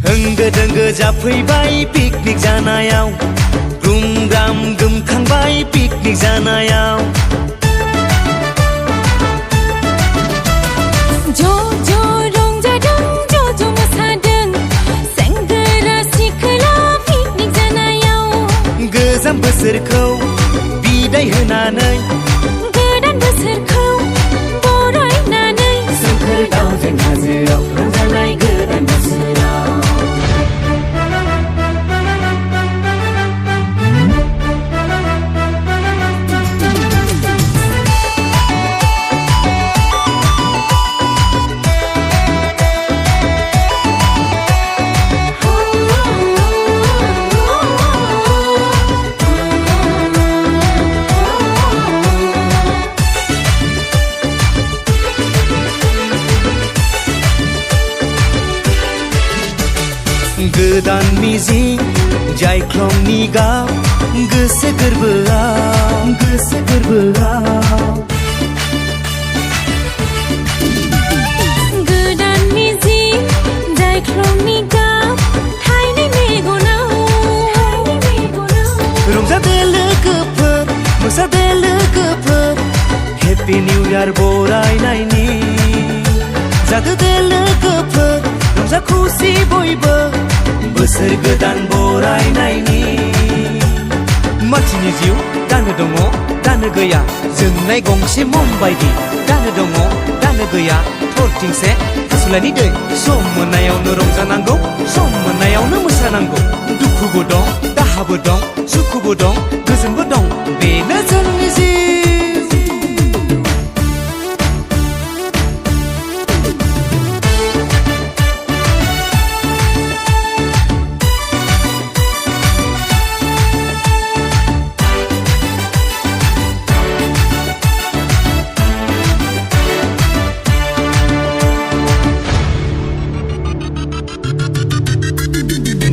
होंगो दोंगो जाफैबाय पिकनिक जानायाव ग्रुम ग्राम गोमखांबाय पिकनिक जानायाव गोजाम बोसोरखौ बिदाय होनानै गोदान बोसोरखौ बरायनानै सोमखोर दावजें हाजोआव रंजानाय गोदान बोसोराव गोदान मिजिं जायख्लंनि गाब गोसो गोरबोआव गोदान मिजिं जायख्लंनि गाब थायनाय मेगनाव रंजादो लोगोफोर मोसादो लोगोफोर हेपि निउ इयार बरायनायनि जादो दे लोगोफोर रंजा खुसि बयबो बोसोर गोदान बरायनायनि मानसिनि जिउ दानो दङ दानो गैया जोंनाय गंसे मम बायदि दानो दङ दानो गैया थरथिंसे हासुलायनि दै सम मोननायावनो रंजानांगौ सम मोननायावनो मोसानांगौ दुखुबो दं दाहाबो दं सुखुबो दं गोजोनबो दं बेनो जोंनि जिउ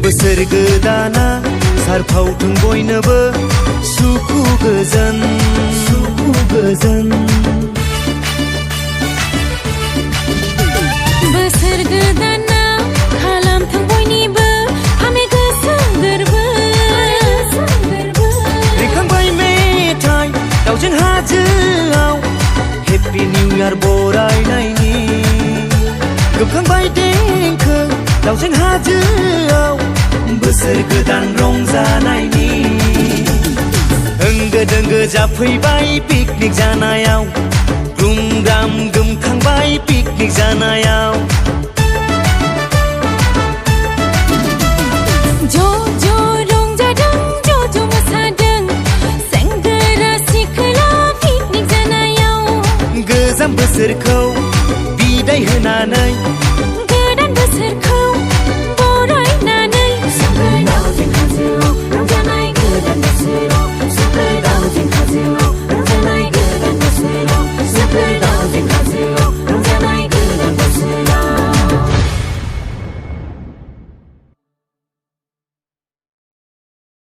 बोसोर गोदाना सारफावथों बयनोबो सुखु गोजोन बोसोर गोदाना खालामथों बयनिबो हामे गोसो गोरबो रिंखांबाय मेथाइ दावजें हाजोआव हेपि निउ इयार बरायनायनि गोमखांबाय देंखो दावजें हाजोआव बोसोर गोदान रंजानायनि होंगो दोंगो जाफैबाय पिकनिक जानायाव ग्रुम ग्राम गोमखांबाय पिकनिक जानायाव ज' रंजादों ज' मोसादों सेंग्रा सिख्ला पिकनिक जानायाव गोजाम बोसोरखौ बिदाय होनानै